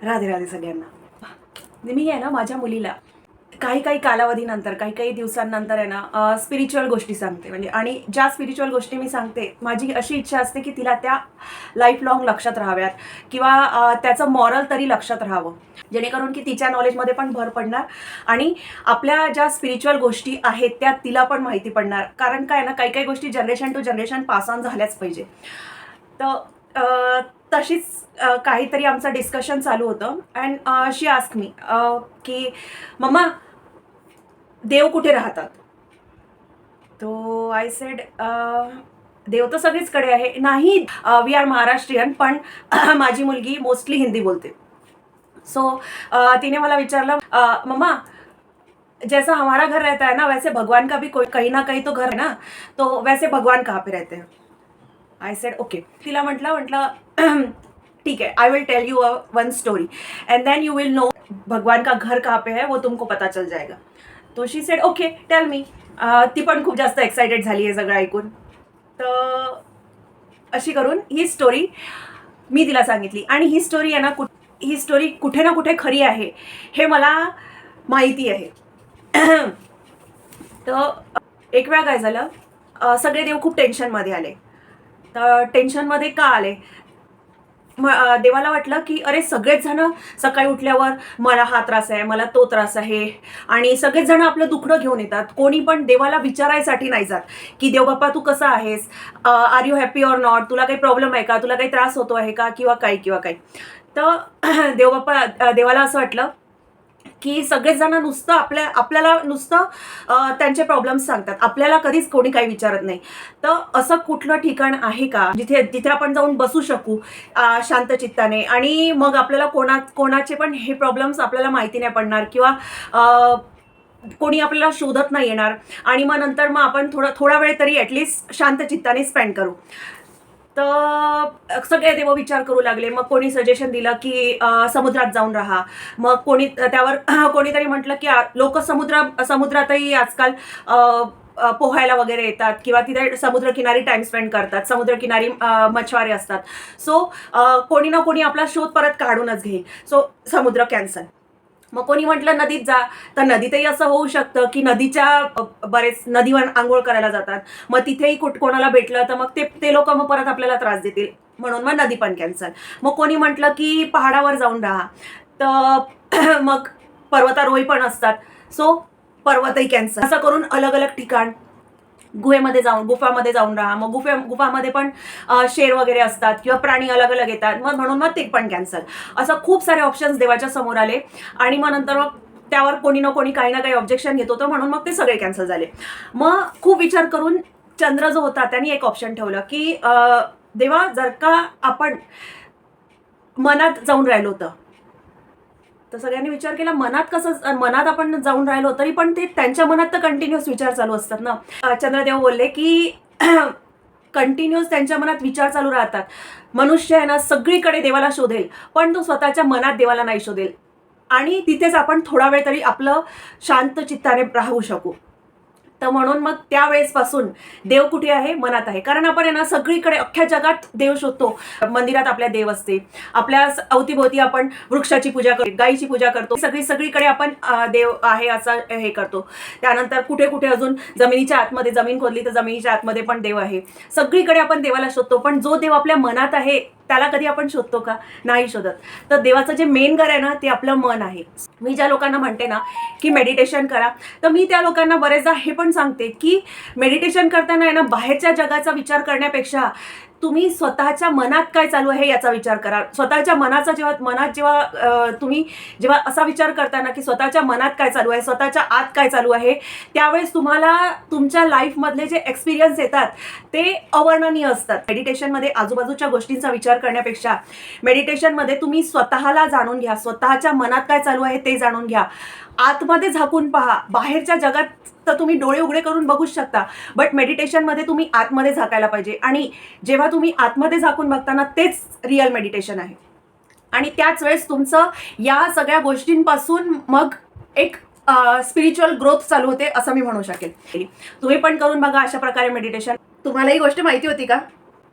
राधे राधे सगळ्यांना. मी आहे ना माझ्या मुलीला काही काही कालावधीनंतर काही काही दिवसांनंतर आहे ना स्पिरिच्युअल गोष्टी सांगते. म्हणजे आणि ज्या स्पिरिच्युअल गोष्टी मी सांगते, माझी अशी इच्छा असते की तिला त्या लाईफ लाँग लक्षात राहाव्यात किंवा त्याचं मॉरल तरी लक्षात राहावं, जेणेकरून की तिच्या नॉलेजमध्ये पण भर पडणार आणि आपल्या ज्या स्पिरिच्युअल गोष्टी आहेत त्या तिला पण माहिती पडणार. कारण काय ना, काही काही गोष्टी generation to generation pass on झाल्याच पाहिजे. तर तशीच काहीतरी आमचं डिस्कशन चालू होतं अँड शी आस्क मी की मम्मा, देव कुठे राहतात? तो आय सेड देव तर सगळीचकडे आहे. नाही, वी आर महाराष्ट्रीयन, पण माझी मुलगी मोस्टली हिंदी बोलते. सो तिने मला विचारलं, मम्मा जैसा हमारा घर रहता है ना, वैसे भगवान का भी कोई कहीं ना कहीं तो घर है ना, तो वैसे भगवान कहाँ पे रहते हैं? I said okay. तिला म्हटलं ठीक है, I will tell you one story and then you will know भगवान का घर कहाँ पे है, वो तुमको पता चल जाएगा. तो शी सेड ओके, टेल मी. ती पण खूप जास्त एक्साइटेड झाली आहे सगळं ऐकून. तर अशी करून ही स्टोरी मी तिला सांगितली आणि ही स्टोरी आहे ना, ही स्टोरी कुठे ना कुठे खरी आहे हे मला माहिती आहे. तर एक वेळा काय झालं, सगळे देव खूप टेन्शनमध्ये आले. तर टेन्शनमध्ये का आले? देवाला वाटलं की अरे सगळेच जण सकाळी उठल्यावर मला हा त्रास आहे, मला तो त्रास आहे, आणि सगळेच जण आपलं दुखणं घेऊन येतात. कोणी पण देवाला विचारायसाठी नाही जात की देव बाप्पा तू कसा आहेस, are you happy or not, तुला काही प्रॉब्लेम आहे का, तुला काही त्रास होतो आहे का, किंवा काही. तर देवाला असं वाटलं की सगळेच जण नुसतं आपल्याला नुसतं त्यांचे प्रॉब्लेम्स सांगतात, आपल्याला कधीच कोणी काही विचारत नाही. तर असं कुठलं ठिकाण आहे का जिथे आपण जाऊन बसू शकू शांत चित्ताने, आणि मग आपल्याला कोणाचे पण हे प्रॉब्लेम्स आपल्याला माहिती नाही पडणार किंवा कोणी आपल्याला शोधत नाही येणार, आणि मग नंतर मग आपण थोडा वेळ तरी ॲटलिस्ट शांत चित्ताने स्पेंड करू. तर सगळे देव विचार करू लागले. मग कोणी सजेशन दिलं की समुद्रात जाऊन राहा. मग त्यावर कोणीतरी म्हटलं की लोक समुद्रातही आजकाल पोहायला वगैरे येतात किंवा तिथे समुद्रकिनारी टाइम स्पेंड करतात, समुद्रकिनारी मछवारे असतात. सो कोणी ना कोणी आपला शोध परत काढूनच घेईल. सो समुद्र कॅन्सल. मग कोणी म्हटलं नदीत जा, तर नदीतही असं होऊ शकतं की बरेच नदीवर आंघोळ करायला जातात, मग तिथेही कोणाला भेटलं तर मग ते लोक मग परत आपल्याला त्रास देतील, म्हणून मग नदी पण कॅन्सल. मग कोणी म्हटलं की पहाडावर जाऊन राहा, तर मग पर्वतारोही पण असतात, सो पर्वतही कॅन्सल. असं करून अलग अलग ठिकाण, गुफामध्ये जाऊन राहा. मग गुफामध्ये पण शेर वगैरे असतात किंवा प्राणी अलग अलग येतात, म्हणून मग ते पण कॅन्सल. असं खूप सारे ऑप्शन्स देवाच्या समोर आले आणि मग नंतर मग त्यावर कोणी ना कोणी काही ना काही ऑब्जेक्शन घेत होतं, म्हणून मग ते सगळे कॅन्सल झाले. मग खूप विचार करून चंद्र जो होता त्यांनी एक ऑप्शन ठेवलं की देवा, जर का आपण मनात जाऊन राहिलो होतं, तर सगळ्यांनी विचार केला मनात आपण जाऊन राहिलो तरी पण ते त्यांच्या मनात तर कंटिन्युअस विचार चालू असतात ना. चंद्रदेव बोलले की कंटिन्युअस त्यांच्या मनात विचार चालू राहतात. मनुष्य आहे ना सगळीकडे देवाला शोधेल, पण तो स्वतःच्या मनात देवाला नाही शोधेल, आणि तिथेच आपण थोडा वेळ तरी आपलं शांत चित्ताने राहू शकू. तर म्हणून मग त्यावेळेसपासून देव कुठे आहे? मनात आहे. कारण आपण आहे ना सगळीकडे अख्ख्या जगात देव शोधतो. मंदिरात आपल्या देव असते, आपल्या अवतीभोवती आपण वृक्षाची पूजा करतो, गायीची पूजा करतो, सगळीकडे आपण देव आहे असं हे करतो. त्यानंतर कुठे कुठे अजून जमिनीच्या आतमध्ये, जमीन खोदली तर जमिनीच्या आतमध्ये पण देव आहे. सगळीकडे आपण देवाला शोधतो, पण जो देव आपल्या मनात आहे त्याला कधी आपण शोधतो का? नाही शोधत. तर देवाचं जे मेन घर आहे ना ते आपलं मन आहे. मी ज्या लोकांना म्हणते ना की मेडिटेशन करा, तर मी त्या लोकांना बरेचदा हे पण सांगते की मेडिटेशन करताना आहे ना बाहेरच्या जगाचा विचार करण्यापेक्षा तुम्ही स्वतःच्या मनात काय चालू आहे याचा विचार करा. स्वतःच्या मनाचा तुम्ही जेव्हा असा विचार करताना की स्वतःच्या मनात काय चालू आहे, स्वतःच्या आत काय चालू आहे, त्यावेळेस तुम्हाला तुमच्या लाईफमधले जे एक्सपिरियन्स येतात ते अवर्णनीय असतात. मेडिटेशनमध्ये आजूबाजूच्या गोष्टींचा विचार करण्यापेक्षा मेडिटेशनमध्ये तुम्ही स्वतःला जाणून घ्या, स्वतःच्या मनात काय चालू आहे ते जाणून घ्या, आतमध्ये झाकून पहा. बाहेरच्या जगात तर तुम्ही डोळे उघडे करून बघूच शकता, बट मेडिटेशनमध्ये तुम्ही आतमध्ये झाकायला पाहिजे, आणि जेव्हा तुम्ही आतमध्ये झाकून बघताना तेच रिअल मेडिटेशन आहे. आणि त्याच वेळेस तुमचं या सगळ्या गोष्टींपासून मग एक स्पिरिच्युअल ग्रोथ चालू होते असं मी म्हणू शकेल. तुम्ही पण करून बघा अशा प्रकारे मेडिटेशन. तुम्हाला ही गोष्ट माहिती होती का?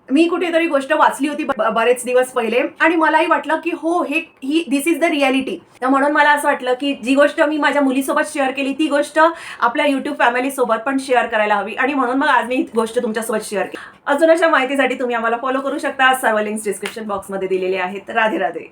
मी कुठेतरी गोष्ट वाचली होती बरेच दिवस पहिले आणि मलाही वाटलं की हो ही दिस इज द रियालिटी. तर म्हणून मला असं वाटलं की जी गोष्ट मी माझ्या मुलीसोबत शेअर केली ती गोष्ट आपल्या युट्यूब फॅमिलीसोबत पण शेअर करायला हवी आणि म्हणून मग आज मी ही गोष्ट तुमच्यासोबत शेअर केली. अजून अशा माहितीसाठी तुम्ही आम्हाला फॉलो करू शकता. सर्व लिंक्स डिस्क्रिप्शन बॉक्समध्ये दिलेले आहेत. राधे राधे.